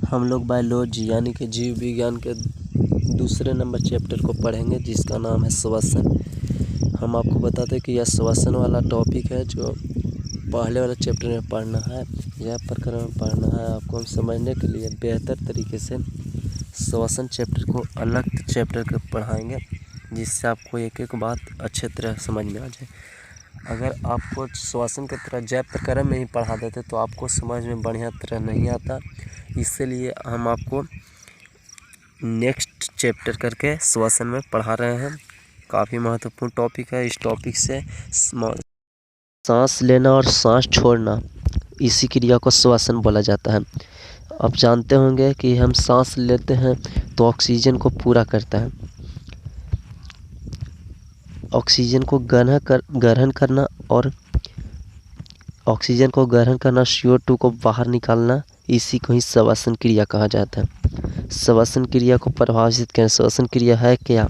हम लोग बायोलॉजी यानी कि जीव विज्ञान के दूसरे नंबर चैप्टर को पढ़ेंगे, जिसका नाम है श्वसन। हम आपको बताते हैं कि यह श्वसन वाला टॉपिक है जो पहले वाले चैप्टर में पढ़ना है, यह प्रकरण में पढ़ना है। आपको हम समझने के लिए बेहतर तरीके से श्वसन चैप्टर को अलग चैप्टर के पढ़ाएंगे, जिससे आपको एक एक बात अच्छे तरह समझ में आ जाए। अगर आपको श्वसन की तरह जैव प्रकरण में ही पढ़ा देते तो आपको समझ में बढ़िया तरह नहीं आता। इसलिए हम आपको नेक्स्ट चैप्टर करके श्वसन में पढ़ा रहे हैं। काफ़ी महत्वपूर्ण टॉपिक है। इस टॉपिक से सांस लेना और सांस छोड़ना, इसी क्रिया को श्वसन बोला जाता है। आप जानते होंगे कि हम सांस लेते हैं तो ऑक्सीजन को पूरा करता है। ऑक्सीजन को ग्रहण करना और ऑक्सीजन को ग्रहण करना, CO2 को बाहर निकालना, इसी को ही श्वसन क्रिया कहा जाता है। श्वसन क्रिया को परिभाषित करें। श्वसन क्रिया है क्या,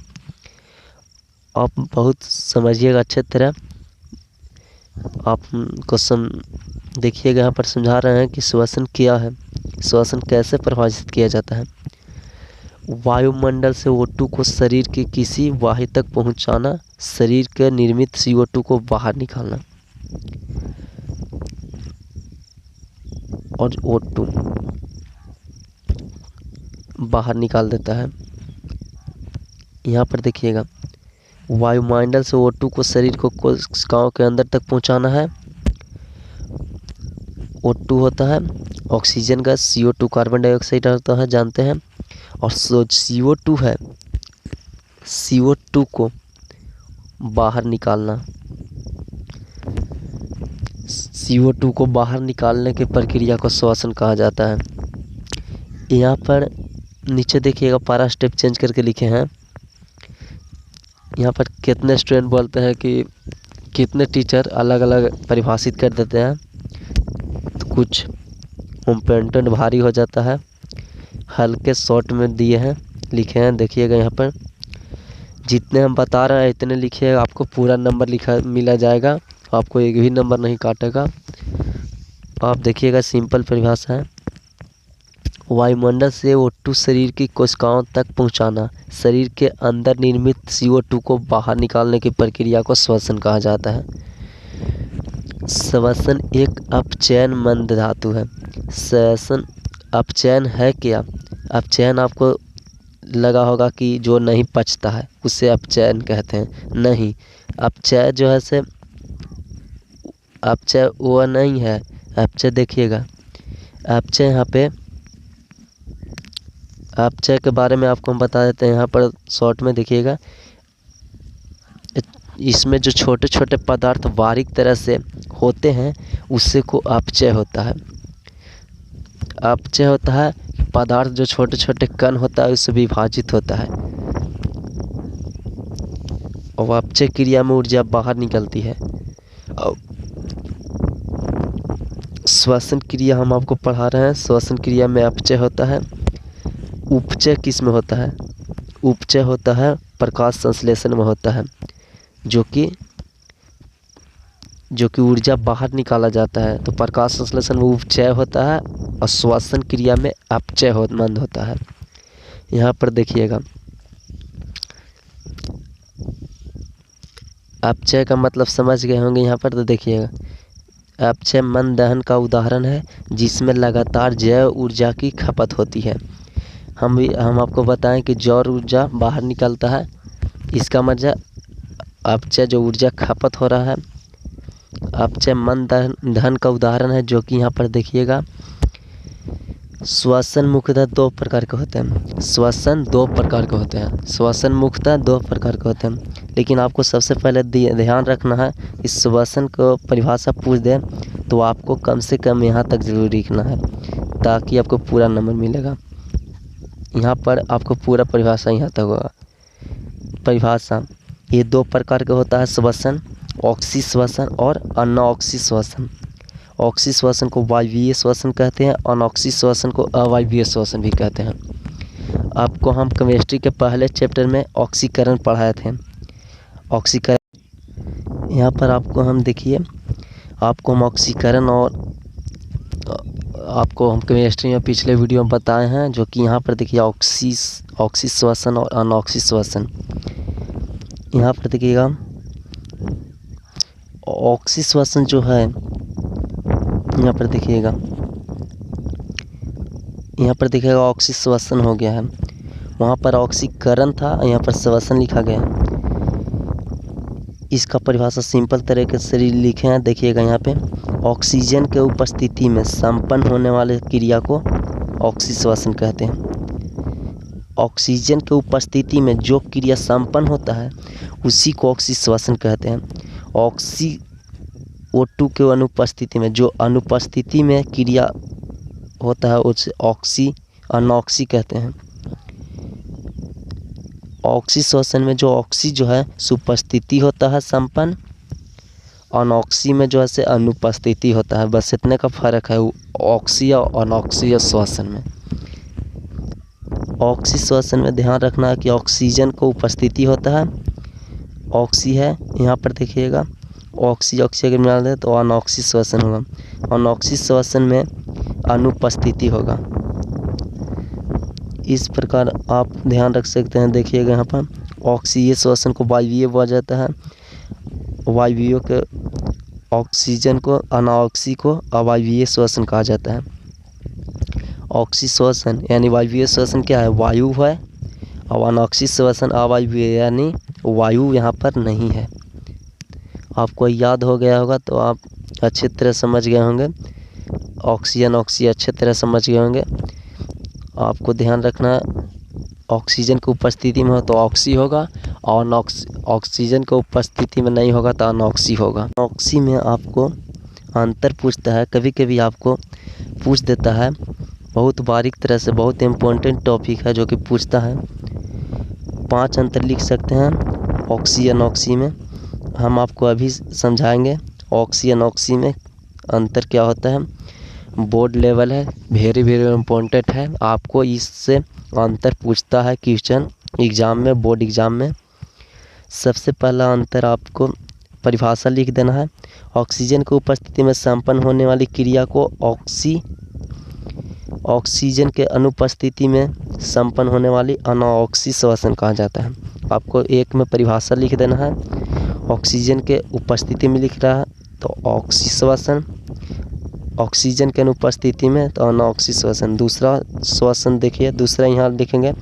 आप बहुत समझिएगा अच्छे तरह। आप क्वेश्चन देखिएगा, यहाँ पर समझा रहे हैं कि श्वसन क्या है, श्वसन कैसे परिभाषित किया जाता है। वायुमंडल से O2 को शरीर के किसी वाही तक पहुंचाना, शरीर के निर्मित CO2 को बाहर निकालना। और O2 बाहर निकाल देता है। यहाँ पर देखिएगा, वायुमंडल से O2 को शरीर को कोशिकाओं के अंदर तक पहुंचाना है। O2 होता है ऑक्सीजन का, CO2 कार्बन डाइऑक्साइड होता है, जानते हैं। और CO2 है, CO2 को बाहर निकालना। CO2 को बाहर निकालने की प्रक्रिया को श्वसन कहा जाता है। यहाँ पर नीचे देखिएगा, पारा स्टेप चेंज करके लिखे हैं। यहाँ पर कितने स्टूडेंट बोलते हैं कि कितने टीचर अलग अलग परिभाषित कर देते हैं, तो कुछ इम्पोर्टेंट भारी हो जाता है। हल्के शॉर्ट में दिए हैं, लिखे हैं, देखिएगा। यहाँ पर जितने हम बता रहे हैं इतने लिखिएगा, आपको पूरा नंबर मिला जाएगा, आपको एक भी नंबर नहीं काटेगा। आप देखिएगा, सिंपल परिभाषा है। वायुमंडल से O2 शरीर की कोशिकाओं तक पहुंचाना, शरीर के अंदर निर्मित CO2 को बाहर निकालने की प्रक्रिया को श्वसन कहा जाता है। श्वसन एक अपचयन मंद धातु है। श्वसन अपचयन है क्या, अपचयन आपको लगा होगा कि जो नहीं पचता है उसे अपचयन कहते हैं। नहीं, अपचय जो है से अपचय वो नहीं है। अपचय देखिएगा, अपचय यहाँ पे, अपचय के बारे में आपको हम बता देते हैं। यहाँ पर शॉर्ट में देखिएगा, इसमें जो छोटे छोटे पदार्थ बारीक तरह से होते हैं उससे को अपचय होता है। अपचय होता है पदार्थ जो छोटे छोटे कण होता है उससे विभाजित होता है, और अपचय क्रिया में ऊर्जा बाहर निकलती है। श्वसन क्रिया हम आपको पढ़ा रहे हैं। श्वसन क्रिया में अपचय होता है। उपचय किस में होता है, उपचय होता है प्रकाश संश्लेषण में होता है, जो कि ऊर्जा बाहर निकाला जाता है। तो प्रकाश संश्लेषण में उपचय होता है और श्वसन क्रिया में अपचय मंद होता है। यहाँ पर देखिएगा, अपचय का मतलब समझ गए होंगे। यहाँ पर तो देखिएगा, अपचय मंद दहन का उदाहरण है जिसमें लगातार जैव ऊर्जा की खपत होती है। हम आपको बताएं कि जैव ऊर्जा बाहर निकलता है, इसका मतलब अपचय जो ऊर्जा खपत हो रहा है। अपचय मंद दहन का उदाहरण है, जो कि यहाँ पर देखिएगा। श्वसन मुख्यतः दो प्रकार के होते हैं। श्वसन दो प्रकार के होते हैं। श्वसन मुख्यतः दो प्रकार के होते हैं, लेकिन आपको सबसे पहले ध्यान रखना है, इस श्वसन को परिभाषा पूछ दे तो आपको कम से कम यहाँ तक जरूर लिखना है, ताकि आपको पूरा नंबर मिलेगा। यहाँ पर आपको पूरा परिभाषा यहाँ तक होगा। परिभाषा, ये दो प्रकार का होता है श्वसन, ऑक्सी श्वसन और अनऑक्सी श्वसन। ऑक्सी श्वसन को वायवीय श्वसन कहते हैं, अनऑक्सी श्वसन को अवायवीय श्वसन भी कहते हैं। आपको हम केमिस्ट्री के पहले चैप्टर में ऑक्सीकरण पढ़ाए थे। ऑक्सीकरण यहाँ पर आपको हम देखिए, आपको हम ऑक्सीकरण और आपको हम केमिस्ट्री में पिछले वीडियो में बताए हैं, जो कि यहाँ पर देखिए ऑक्सी श्वसन और अनऑक्सी श्वसन। यहाँ पर देखिएगा ऑक्सी श्वसन जो है, यहाँ पर देखिएगा ऑक्सी श्वसन हो गया है। वहाँ पर ऑक्सीकरण था, यहाँ पर श्वसन लिखा गया है। इसका परिभाषा सिंपल तरीके से लिखे हैं, देखिएगा यहाँ पे ऑक्सीजन के उपस्थिति में संपन्न होने वाले क्रिया को ऑक्सी श्वसन कहते हैं। ऑक्सीजन के उपस्थिति में जो क्रिया संपन्न होता है उसी को ऑक्सी श्वसन कहते हैं। ऑक्सी O2 के अनुपस्थिति में जो अनुपस्थिति में क्रिया होता है उसे ऑक्सी अनऑक्सी कहते हैं। ऑक्सी श्वसन में जो ऑक्सी जो है उपस्थिति होता है संपन्न, अनऑक्सी में जो है से अनुपस्थिति होता है। बस इतने का फर्क है ऑक्सी और अनऑक्सी श्वसन में। ऑक्सी श्वसन में ध्यान रखना है कि ऑक्सीजन को उपस्थिति होता है, ऑक्सी है। यहाँ पर देखिएगा ऑक्सी अगर मिला दे तो अनऑक्सी श्वसन होगा। अनऑक्सी श्वसन में अनुपस्थिति होगा। इस प्रकार आप ध्यान रख सकते हैं। देखिएगा यहाँ पर ऑक्सीय श्वसन को वायवीय बोला जाता है, वायवीय के ऑक्सीजन को अनाऑक्सी को अवायवीय श्वसन कहा जाता है। ऑक्सी श्वसन यानी वायवीय श्वसन क्या है, वायु है, और अनऑक्सी श्वसन अवायवीय यानी वायु यहाँ पर नहीं है। आपको याद हो गया होगा तो आप अच्छी तरह समझ गए होंगे। ऑक्सी अनऑक्सी अच्छे तरह समझ गए होंगे। आपको ध्यान रखना, ऑक्सीजन की उपस्थिति में हो तो ऑक्सी होगा, और ऑक्सीजन की उपस्थिति में नहीं होगा तो अनऑक्सी होगा। अनऑक्सी में आपको अंतर पूछता है, कभी कभी आपको पूछ देता है बहुत बारीक तरह से। बहुत इम्पोर्टेंट टॉपिक है जो कि पूछता है। 5 अंतर लिख सकते हैं ऑक्सी अनऑक्सी में। हम आपको अभी समझाएंगे ऑक्सी अनऑक्सी में अंतर क्या होता है। बोर्ड लेवल है, वेरी इम्पोर्टेंट है। आपको इससे अंतर पूछता है क्वेश्चन एग्ज़ाम में, बोर्ड एग्ज़ाम में। सबसे पहला अंतर आपको परिभाषा लिख देना है। ऑक्सीजन की उपस्थिति में संपन्न होने वाली क्रिया को ऑक्सीजन के अनुपस्थिति में संपन्न होने वाली अनऑक्सी श्वसन कहा जाता है। आपको एक में परिभाषा लिख देना है। ऑक्सीजन के उपस्थिति में लिख रहा है तो ऑक्सी श्वसन, ऑक्सीजन के अनुपस्थिति में तो अनऑक्सी श्वसन। दूसरा श्वसन देखिए, दूसरा यहाँ लिखेंगे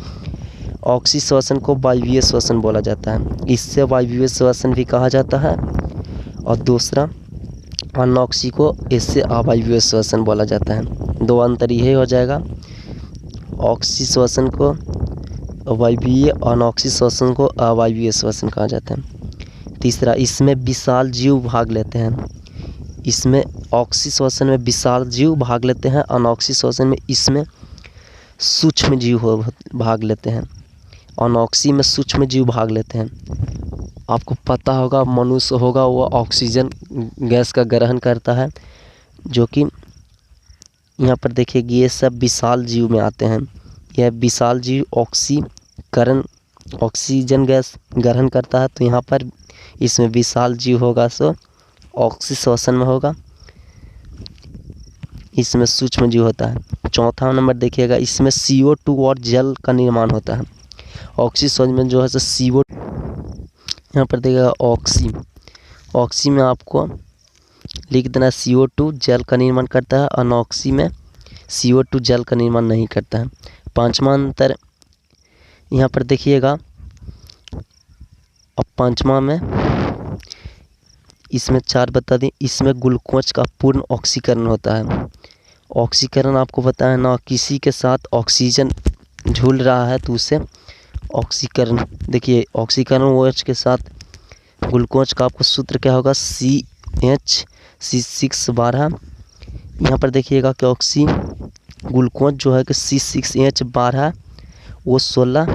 ऑक्सी श्वसन को वायवीय श्वसन बोला जाता है, इससे वायवीय श्वसन भी कहा जाता है। और दूसरा अनऑक्सी को इससे अवायवीय श्वसन बोला जाता है। 2 अंतर यही हो जाएगा। ऑक्सी श्वसन को वायवीय, अनऑक्सी श्वसन को अवायवीय श्वसन कहा जाता है। तीसरा, इसमें विशाल जीव भाग लेते हैं। इसमें ऑक्सी श्वसन में विशाल जीव भाग लेते हैं, अनऑक्सी श्वसन में इसमें सूक्ष्म जीव भाग लेते हैं। अनऑक्सी में सूक्ष्म जीव भाग लेते हैं। आपको पता होगा मनुष्य होगा वो ऑक्सीजन गैस का ग्रहण करता है, जो कि यहाँ पर देखिए ये सब विशाल जीव में आते हैं। यह विशाल जीव ऑक्सीजन गैस ग्रहण करता है, तो यहाँ पर इसमें विशाल जीव होगा सो ऑक्सी श्वसन में होगा। इसमें सूक्ष्म जीव होता है। चौथा नंबर देखिएगा, इसमें CO2 और जल का निर्माण होता है। ऑक्सी श्वसन में जो है सो CO, यहाँ पर देखिएगा ऑक्सी में आपको लिख देना CO2 जल का निर्माण करता है, अनऑक्सी में CO2 जल का निर्माण नहीं करता है। 5वां अंतर यहाँ पर देखिएगा, अब 5वां में इसमें 4 बता दें। इसमें ग्लूकोज का पूर्ण ऑक्सीकरण होता है। ऑक्सीकरण आपको पता है ना, किसी के साथ ऑक्सीजन झूल रहा है तो उसे ऑक्सीकरण। देखिए ऑक्सीकरण OH के साथ ग्लूकोज का आपको सूत्र क्या होगा, CH612। यहाँ पर देखिएगा कि ग्लूकोज जो है कि C6H12 वो 16,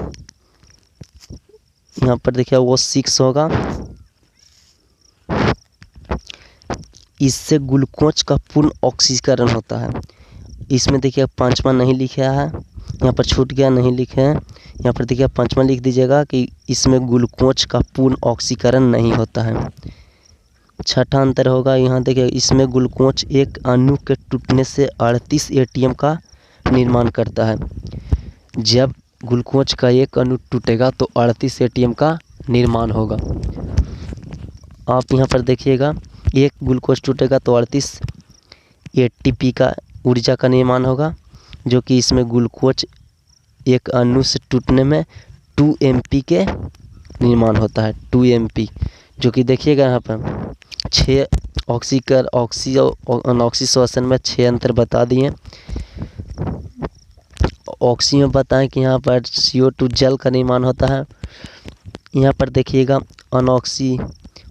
यहाँ पर देखिए वो 6 होगा। इससे ग्लूकोज का पूर्ण ऑक्सीकरण होता है। इसमें देखिए 5वां नहीं लिखा है, यहाँ पर छूट गया, नहीं लिखे हैं। यहाँ पर देखिए 5वां लिख दीजिएगा कि इसमें ग्लूकोज का पूर्ण ऑक्सीकरण नहीं होता है। छठा अंतर होगा, यहाँ देखिए इसमें ग्लूकोज एक अणु के टूटने से 38 एटीएम का निर्माण करता है। जब ग्लूकोज का एक अणु टूटेगा तो 38 एटीएम का निर्माण होगा। आप यहाँ पर देखिएगा, एक ग्लूकोज टूटेगा तो 38 एटीपी का ऊर्जा का निर्माण होगा, जो कि इसमें ग्लूकोज एक अणु से टूटने में 2 MP के निर्माण होता है। 2 MP, जो कि देखिएगा यहाँ पर 6 ऑक्सी और अनऑक्सी श्वसन में 6 अंतर बता दिए। ऑक्सी में बताएं कि यहाँ पर CO2 जल का निर्माण होता है। यहाँ पर देखिएगा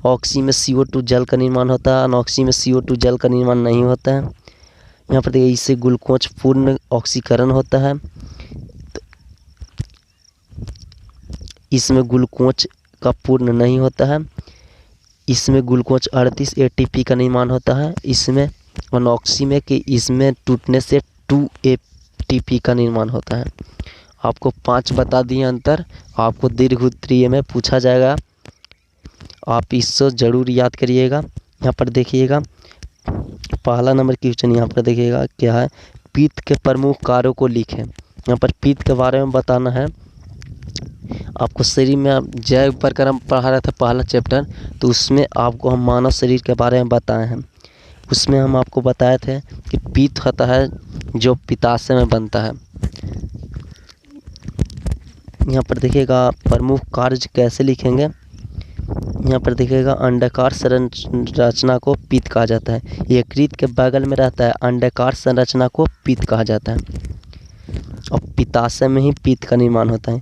ऑक्सी में CO2 जल का निर्माण होता है, अनऑक्सी में CO2 जल का निर्माण नहीं होता है। यहाँ पर देखिए इससे ग्लूकोज पूर्ण ऑक्सीकरण होता है। तो इसमें ग्लूकोज का पूर्ण नहीं होता है। इसमें ग्लूकोज 38 ATP का निर्माण होता है। इसमें अनऑक्सी में कि इसमें टूटने से 2 ATP का निर्माण होता है। आपको 5 बता दिए अंतर। आपको दीर्घ उत्तरीय में पूछा जाएगा, आप इससे ज़रूर याद करिएगा। यहाँ पर देखिएगा पहला नंबर क्वेश्चन यहाँ पर देखिएगा क्या है, पित्त के प्रमुख कार्यों को लिखें। यहाँ पर पित्त के बारे में बताना है आपको। शरीर में जैव प्रक्रम पढ़ा रहा था पहला चैप्टर, तो उसमें आपको हम मानव शरीर के बारे में बताए हैं। उसमें हम आपको बताए थे कि पित्त होता है जो पित्ताशय में बनता है। यहाँ पर देखिएगा प्रमुख कार्य कैसे लिखेंगे। यहाँ पर देखिएगा अंडाकार संरचना को पित्त कहा जाता है। यकृत के बगल में रहता है अंडाकार संरचना को पित्त कहा जाता है, और पित्ताशय में ही पित्त का निर्माण होता है।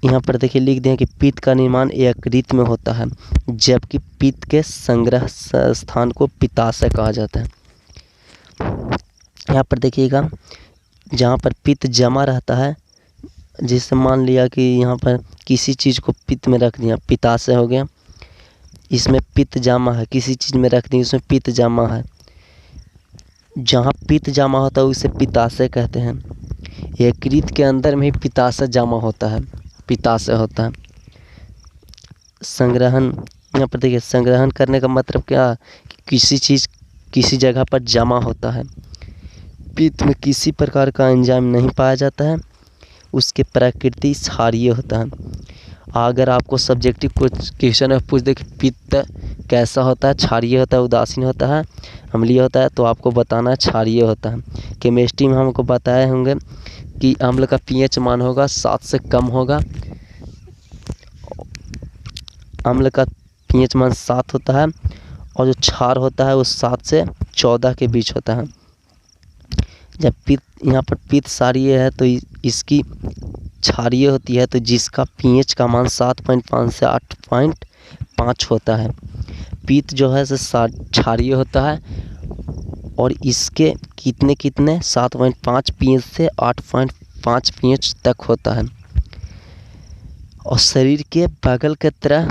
यहाँ पर देखिए लिख दें कि पित्त का निर्माण यकृत में होता है, जबकि पित्त के संग्रह स्थान को पित्ताशय कहा जाता है। यहाँ पर देखिएगा जहाँ पर पित्त जमा रहता है, जैसे मान लिया कि यहाँ पर किसी चीज़ को पित्त में रख दिया, पित्ताशय हो गया। इसमें पित्त जमा है, किसी चीज़ में रख दी, उसमें पित्त जमा है। जहाँ पित्त जमा होता है उसे पित्ताशय कहते हैं। यकृत के अंदर में ही पित्ताशय जमा होता है, पित्ताशय होता है। संग्रहण, यहाँ पर देखिए संग्रहण करने का मतलब क्या है कि किसी चीज़ किसी जगह पर जमा होता है। पित्त में किसी प्रकार का एंजाइम नहीं पाया जाता है, उसके प्रकृति क्षारीय होता है। अगर आपको सब्जेक्टिव कुछ क्वेश्चन में पूछ दे कि पित्त कैसा होता है, क्षारीय होता है, उदासीन होता है, अम्लीय होता है, तो आपको बताना है क्षारीय होता है। केमिस्ट्री में हमको बताए होंगे कि अम्ल का pH मान होगा 7 से कम होगा। अम्ल का pH मान 7 होता है, और जो क्षार होता है वो 7 से 14 के बीच होता है। जब पित्त यहाँ पर पित्त क्षारीय है तो इसकी क्षारीय होती है, तो जिसका pH का मान 7.5 से 8.5 होता है। पित्त जो है क्षारीय होता है, और इसके कितने 7.5 pH से 8.5 pH तक होता है। और शरीर के बगल के तरह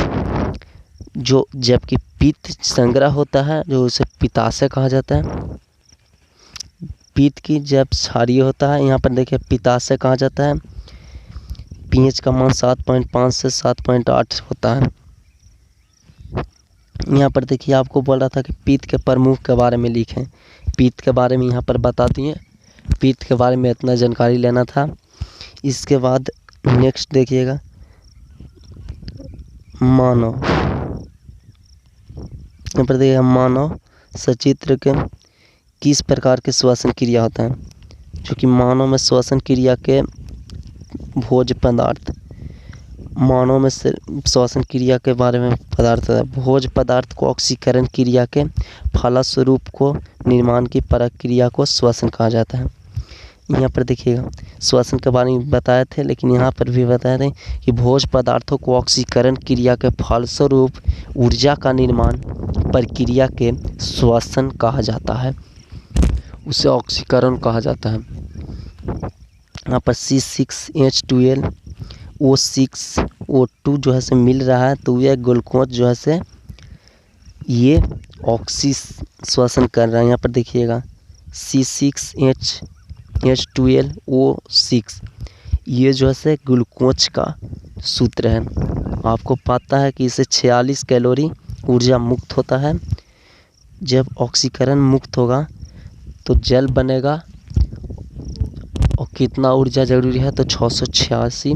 जो जबकि पित्त संग्रह होता है, जो उसे पित्ताशय कहा जाता है। पित्त की जब क्षारीय होता है, यहाँ पर देखिए पित्ताशय कहा जाता है। pH का मान 7.5 से 7.8 होता है। यहाँ पर देखिए आपको बोल रहा था कि पित्त के प्रमुख के बारे में लिखें। पित्त के बारे में यहाँ पर बता दिए। पित्त के बारे में इतना जानकारी लेना था। इसके बाद नेक्स्ट देखिएगा मानव। यहाँ पर देखिएगा मानव सचित्र के किस प्रकार के श्वसन क्रिया होता है, जो कि मानव में श्वसन क्रिया के भोज्य पदार्थ, मानव में श्वसन क्रिया के बारे में पदार्थ है। भोज्य पदार्थ को ऑक्सीकरण क्रिया के फलस्वरूप को निर्माण की प्रक्रिया को श्वसन कहा जाता है। यहाँ पर देखिएगा श्वसन के बारे में बताए थे, लेकिन यहाँ पर भी बताए थे कि भोज्य पदार्थों को ऑक्सीकरण क्रिया के फलस्वरूप ऊर्जा का निर्माण प्रक्रिया के श्वसन कहा जाता है, उसे ऑक्सीकरण कहा जाता है। यहाँ पर C6H12 O6O2 जो है से मिल रहा है, तो यह ग्लूकोज जो है से ये ऑक्सी श्वसन कर रहा है। यहाँ पर देखिएगा C6H12O6 ये जो है से ग्लूकोज का सूत्र है। आपको पता है कि इसे 46 कैलोरी ऊर्जा मुक्त होता है। जब ऑक्सीकरण मुक्त होगा तो जल बनेगा, और कितना ऊर्जा जरूरी है तो 686।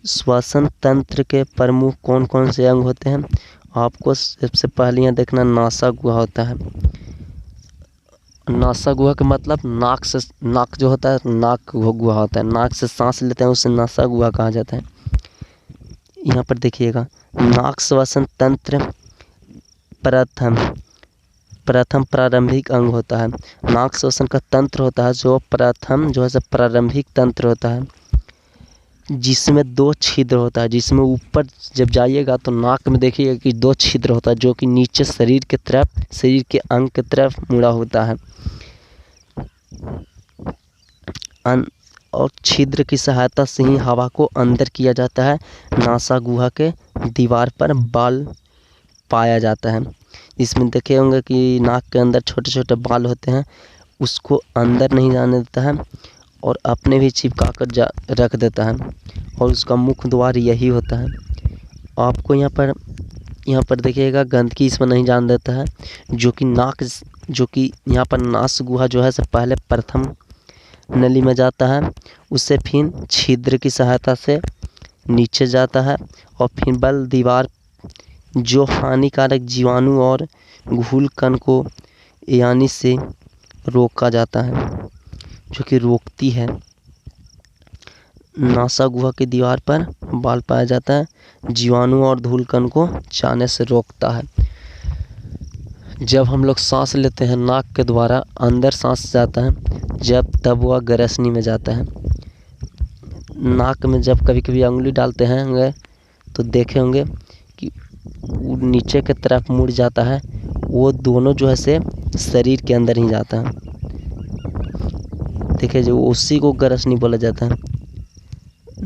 श्वसन तंत्र के प्रमुख कौन कौन से अंग होते हैं? आपको सबसे पहले यहाँ देखना नासा गुहा होता है। नासा गुहा का मतलब नाक से, नाक जो होता है नाक गुहा होता है, नाक से सांस लेते हैं उसे नासा गुहा कहा जाता है। यहाँ पर देखिएगा नाक श्वसन तंत्र प्रथम प्रारंभिक अंग होता है। नाक श्वसन का तंत्र होता है जो प्रथम जो है प्रारंभिक तंत्र होता है, जिसमें 2 छिद्र होता है। जिसमें ऊपर जब जाइएगा तो नाक में देखिएगा कि 2 छिद्र होता है जो कि नीचे शरीर के तरफ, शरीर के अंग के तरफ मुड़ा होता है। और छिद्र की सहायता से ही हवा को अंदर किया जाता है। नासा गुहा के दीवार पर बाल पाया जाता है। इसमें देखे होंगे कि नाक के अंदर छोटे छोटे बाल होते हैं, उसको अंदर नहीं जाने देता है और अपने भी चिपका कर रख देता है, और उसका मुख्य द्वार यही होता है। आपको यहाँ पर देखिएगा गंदगी इसमें नहीं जान देता है, जो कि यहाँ पर नास गुहा जो है से पहले प्रथम नली में जाता है, उससे फिर छिद्र की सहायता से नीचे जाता है, और फिर बल दीवार जो हानिकारक जीवाणु और घूल कण को यानी से रोका जाता है, जो कि रोकती है। नासा गुहा की दीवार पर बाल पाया जाता है, जीवाणु और धूल कण को जाने से रोकता है। जब हम लोग सांस लेते हैं नाक के द्वारा अंदर सांस जाता है, तब वह ग्रसनी में जाता है। नाक में जब कभी कभी उंगली डालते हैं तो देखे होंगे कि नीचे के तरफ मुड़ जाता है, वो दोनों जो है से शरीर के अंदर ही जाता है। देखिए जो उसी को ग्रसनी बोला जाता है।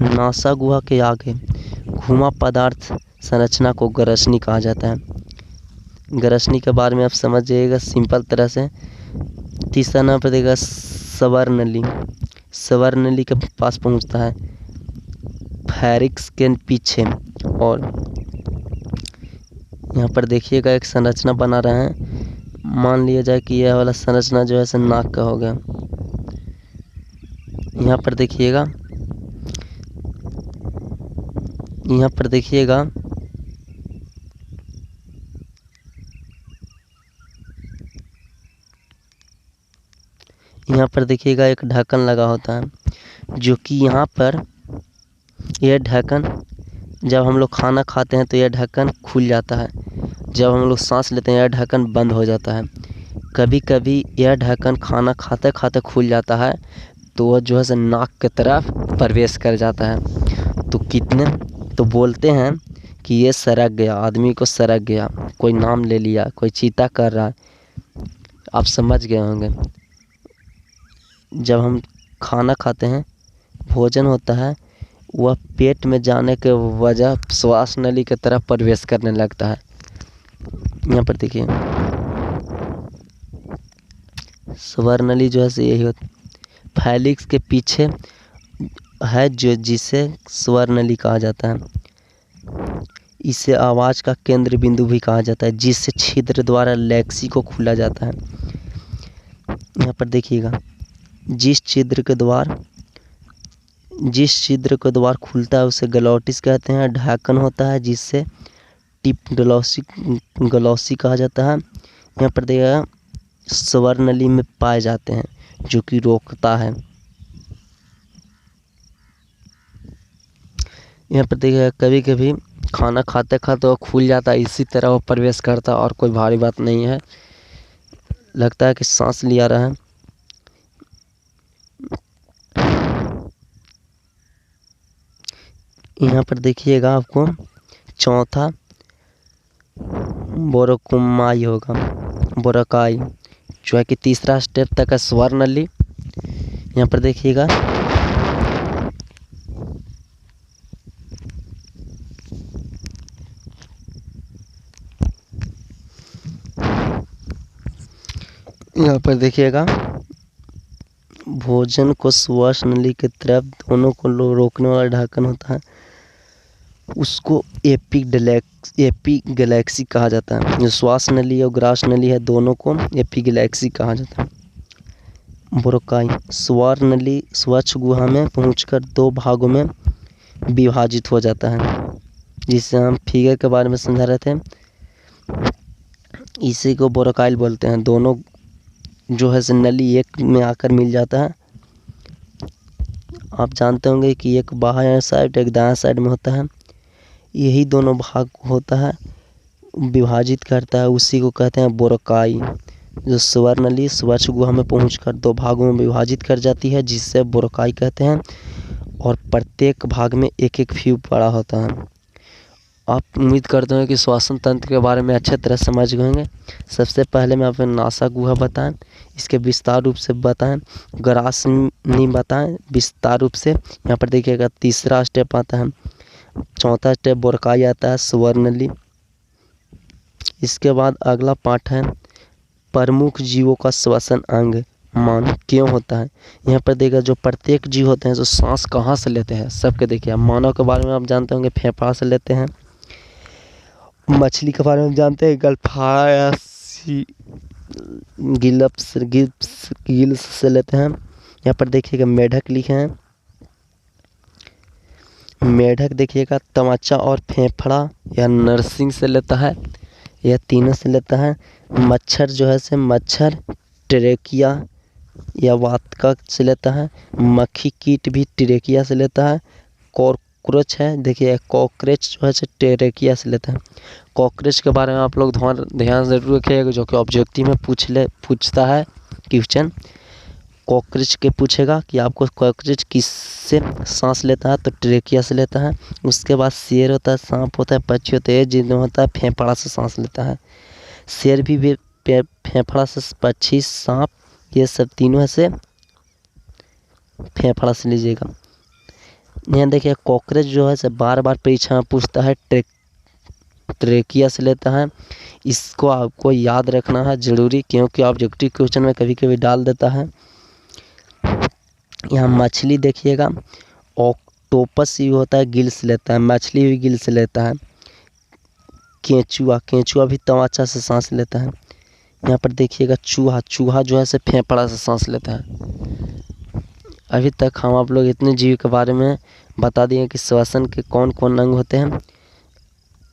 नासा गुहा के आगे घुमा पदार्थ संरचना को ग्रसनी कहा जाता है। ग्रसनी के बारे में आप समझ जाइएगा सिंपल तरह से। तीसरा नाम पर देगा स्वर नली। स्वर नली के पास पहुंचता है फैरिक्स के पीछे, और यहाँ पर देखिएगा एक संरचना बना रहे हैं। मान लिया जाए कि यह वाला संरचना जो है नाक का हो गया। यहाँ पर देखिएगा यहाँ पर देखिएगा एक ढक्कन लगा होता है, जो कि यहाँ पर यह ढक्कन जब हम लोग खाना खाते हैं तो यह ढक्कन खुल जाता है। जब हम लोग सांस लेते हैं यह ढक्कन बंद हो जाता है। कभी कभी यह ढक्कन खाना खाते खाते खुल जाता है, तो वह जो है नाक की तरफ प्रवेश कर जाता है। तो बोलते हैं कि ये सरक गया, आदमी को सरक गया, कोई नाम ले लिया, कोई चीता कर रहा है। आप समझ गए होंगे। जब हम खाना खाते हैं, भोजन होता है, वह पेट में जाने के वजह श्वास नली की तरफ प्रवेश करने लगता है। यहाँ पर देखिए स्वर नली जो है यही होता है, फैलिक्स के पीछे है, जिसे स्वर नली कहा जाता है। इसे आवाज़ का केंद्र बिंदु भी कहा जाता है, जिससे छिद्र द्वारा लेक्सी को खोला जाता है। यहाँ पर देखिएगा जिस छिद्र के द्वार खुलता है उसे ग्लोटिस कहते हैं। ढक्कन होता है जिससे टिप ग्लोसी कहा जाता है। यहाँ पर देखिएगा स्वर नली में पाए जाते हैं, जो कि रोकता है। यहाँ पर देखिएगा कभी कभी खाना खाते खाते वो खुल जाता है, इसी तरह वो प्रवेश करता है और कोई भारी बात नहीं है, लगता है कि सांस लिया रहा है। यहाँ पर देखिएगा आपको चौथा बोरोकुमाई होगा, बोरोकाई, जो है कि तीसरा स्टेप तक है स्वर नली। यहाँ पर देखिएगा भोजन को श्वास नली की तरफ दोनों को रोकने वाला ढक्कन होता है। उसको एपिगैलेक्सी कहा जाता है। जो श्वास नली और ग्रास नली है दोनों को एपिगैलेक्सी कहा जाता है। बोरोकाई स्वर नली स्वच्छ गुहा में पहुंचकर 2 भागों में विभाजित हो जाता है, जिससे हम फिगर के बारे में समझा रहे थे। इसी को बोरोकाइल बोलते हैं। दोनों जो है नली एक में आकर मिल जाता है। आप जानते होंगे कि एक बायां साइड एक दायां साइड में होता है, यही दोनों भाग होता है विभाजित करता है, उसी को कहते हैं बोरोकाई। जो स्वर नली स्वच्छ गुहा में पहुंचकर 2 भागों में विभाजित कर जाती है, जिससे बोरोकाई कहते हैं, और प्रत्येक भाग में एक एक फ्यूब पड़ा होता है। आप उम्मीद करते हैं कि श्वसन तंत्र के बारे में अच्छे तरह समझ गए होंगे। सबसे पहले मैं आपको नासा गुहा बताएं, इसके विस्तार रूप से बताएं, ग्रास नहीं बताएं विस्तार रूप से। यहाँ पर देखिएगा तीसरा स्टेप आता है, चौथा स्टेप बोरकाई आता है, स्वर नली। इसके बाद अगला पार्ट है प्रमुख जीवों का श्वसन अंग मान क्यों होता है। यहाँ पर देखिए जो प्रत्येक जीव होते हैं जो सांस कहाँ से लेते हैं सबके देखिए। मानव के बारे में आप जानते होंगे फेफड़ा से लेते हैं, मछली के बारे में जानते हैं गलफारा या गिल्स से लेते हैं। यहाँ पर देखिएगा मेढक लिखे हैं, मेढक देखिएगा तमाचा और फेफड़ा या नर्सिंग से लेता है, यह तीनों से लेता है। मच्छर जो है से मच्छर ट्रेकिया या वातका से लेता है। मक्खी कीट भी ट्रेकिया से लेता है। कॉकरोच है देखिए, कॉकरोच जो है से ट्रेकिया से लेता है। कॉकरोच के बारे में आप लोग ध्यान ज़रूर रखिएगा, जो कि ऑब्जेक्टिव में पूछता है क्वेश्चन। कॉकरोच के पूछेगा कि आपको कॉकरोच किससे सांस लेता है, तो ट्रेकिया से लेता है। उसके बाद शेर होता है, सांप होता है, पक्षी होता है, जिनमें होता है फेफड़ा से सांस लेता है। शेर भी फेफड़ा से, पक्षी, सांप, ये सब तीनों से फेफड़ा से लीजिएगा। यहाँ देखिए कॉकरोच जो है से बार बार परीक्षा में पूछता है, ट्रेकिया से लेता है। इसको आपको याद रखना है ज़रूरी, क्योंकि ऑब्जेक्टिव क्वेश्चन में कभी कभी डाल देता है। यहाँ मछली देखिएगा, ऑक्टोपस भी होता है गिल्स लेता है, मछली भी गिल्स लेता है। केंचुआ भी तमाचा से सांस लेता है। यहाँ पर देखिएगा चूहा जो है से फेफड़ा से सांस लेता है। अभी तक हम आप लोग इतने जीव के बारे में बता दिए कि श्वसन के कौन कौन अंग होते हैं।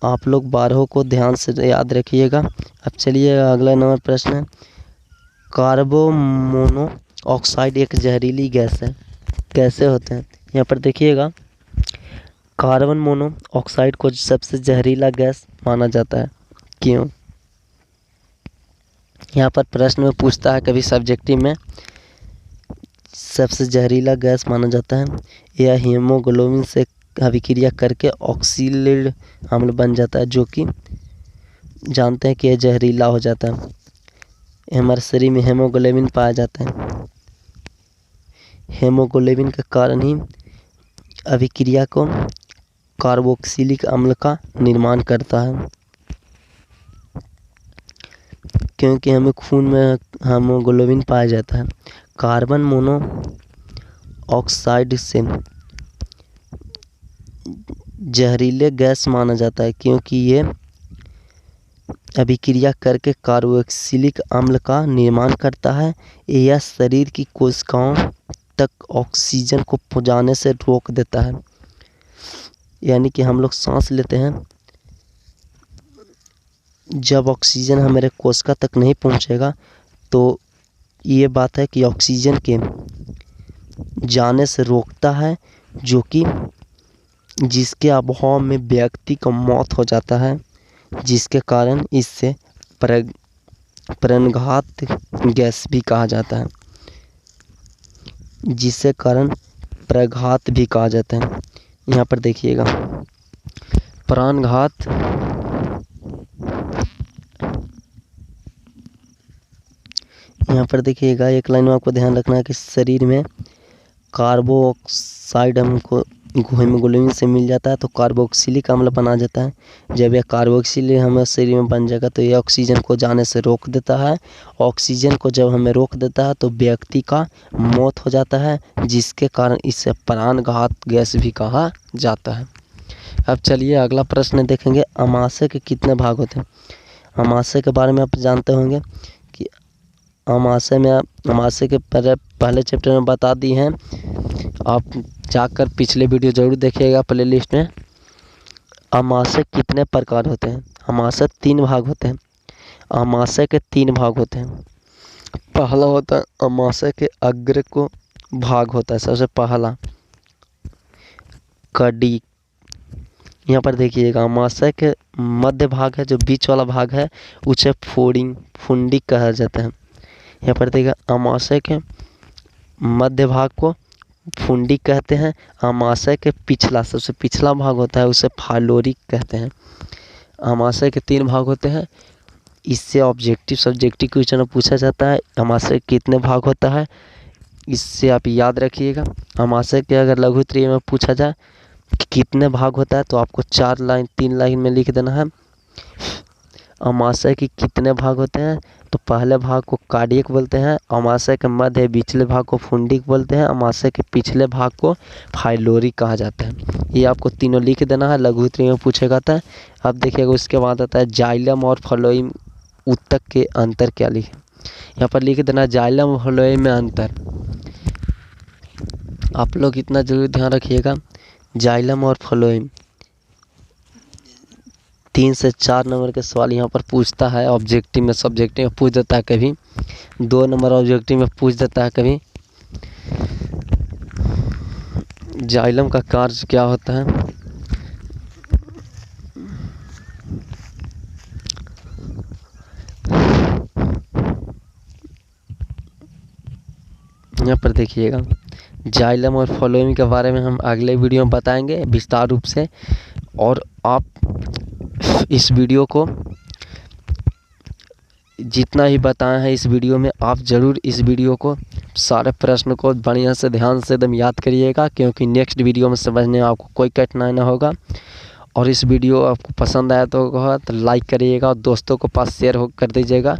आप लोग 12 को ध्यान से याद रखिएगा। अब चलिए अगला नंबर प्रश्न है, कार्बन मोनोऑक्साइड एक जहरीली गैस है, कैसे होते हैं। यहाँ पर देखिएगा कार्बन मोनोऑक्साइड को सबसे जहरीला गैस माना जाता है, क्यों। यहाँ पर प्रश्न में पूछता है कभी सब्जेक्टिव में, सबसे जहरीला गैस माना जाता है। यह हीमोग्लोबिन से अभिक्रिया करके ऑक्सीलिड अम्ल बन जाता है, जो कि जानते हैं कि यह जहरीला हो जाता है। हमारे शरीर में हीमोग्लोबिन पाया जाता है, हीमोग्लोबिन के कारण ही अभिक्रिया को कार्बोक्सिलिक अम्ल का निर्माण करता है, क्योंकि हमें खून में हीमोग्लोबिन पाया जाता है। कार्बन मोनोऑक्साइड से जहरीले गैस माना जाता है, क्योंकि ये अभिक्रिया करके कार्बोक्सिलिक अम्ल का निर्माण करता है। यह शरीर की कोशिकाओं तक ऑक्सीजन को पहुंचाने से रोक देता है। यानी कि हम लोग सांस लेते हैं, जब ऑक्सीजन हमारे कोशिका तक नहीं पहुंचेगा तो ये बात है कि ऑक्सीजन के जाने से रोकता है, जो कि जिसके अभाव में व्यक्ति का मौत हो जाता है, जिसके कारण इससे प्राणघात गैस भी कहा जाता है, जिसके कारण प्राणघात भी कहा जाता है। यहाँ पर देखिएगा प्राणघात, यहाँ पर देखिएगा एक लाइन में आपको ध्यान रखना है कि शरीर में कार्बोक्साइड हमको हीमोग्लोबिन से मिल जाता है तो कार्बोक्सिलिक अम्ल बना जाता है। जब यह कार्बोक्सिलिक हमारे शरीर में बन जाएगा तो यह ऑक्सीजन को जाने से रोक देता है। ऑक्सीजन को जब हमें रोक देता है तो व्यक्ति का मौत हो जाता है, जिसके कारण इसे प्राणघात गैस भी कहा जाता है। अब चलिए अगला प्रश्न देखेंगे, अमाशय के कितने भाग होते हैं। अमाशय के बारे में आप जानते होंगे कि अमाशय के पहले चैप्टर में बता दी हैं। आप जाकर पिछले वीडियो ज़रूर देखिएगा प्लेलिस्ट में। अमाशय कितने प्रकार होते हैं। अमाशय 3 भाग होते हैं। अमाशय के 3 भाग होते हैं। पहला होता है अमाशय के अग्र को भाग होता है, सबसे पहला कड़ी। यहाँ पर देखिएगा, अमाशय के मध्य भाग है, जो बीच वाला भाग है, उसे फुंडी कहा जाता है। यहाँ पर देखिएगा, अमाशय के मध्य भाग को फुंडी कहते हैं। अमाशय के पिछला, सबसे पिछला भाग होता है, उसे फालोरी कहते हैं। अमाशय के 3 भाग होते हैं। इससे ऑब्जेक्टिव सब्जेक्टिव क्वेश्चन में पूछा जाता है, अमाशय कितने भाग होता है, इससे आप याद रखिएगा। अमाशय के अगर लघु उत्तरीय में पूछा जाए कि कितने भाग होता है, तो आपको 3 लाइन में लिख देना है। अमाशय के कितने भाग होते हैं, तो पहले भाग को कार्डियक बोलते हैं। अमाशय के मध्य पिछले भाग को फुंडिक बोलते हैं। अमाशय के पिछले भाग को फाइलोरी कहा जाता है। ये आपको तीनों लिख देना है, लघु उत्तरीय में पूछेगा था। अब देखिएगा, उसके बाद आता है जाइलम और फ्लोएम ऊतक के अंतर क्या लिखे। यहाँ पर लिख देना जाइलम और फ्लोएम में अंतर। आप लोग इतना जरूर ध्यान रखिएगा, जाइलम और फ्लोएम 3 से 4 नंबर के सवाल यहाँ पर पूछता है। ऑब्जेक्टिव में सब्जेक्टिव में पूछ देता है, कभी 2 नंबर ऑब्जेक्टिव में पूछ देता है कभी। जाइलम का कार्य क्या होता है। यहाँ पर देखिएगा, जाइलम और फ्लोएम के बारे में हम अगले वीडियो में बताएंगे विस्तार रूप से। और आप इस वीडियो को जितना ही बताए हैं इस वीडियो में, आप ज़रूर इस वीडियो को सारे प्रश्न को बढ़िया से ध्यान से एकदम याद करिएगा, क्योंकि नेक्स्ट वीडियो में समझने में आपको कोई कठिनाई ना होगा। और इस वीडियो आपको पसंद आया तो लाइक करिएगा और दोस्तों को पास शेयर कर दीजिएगा।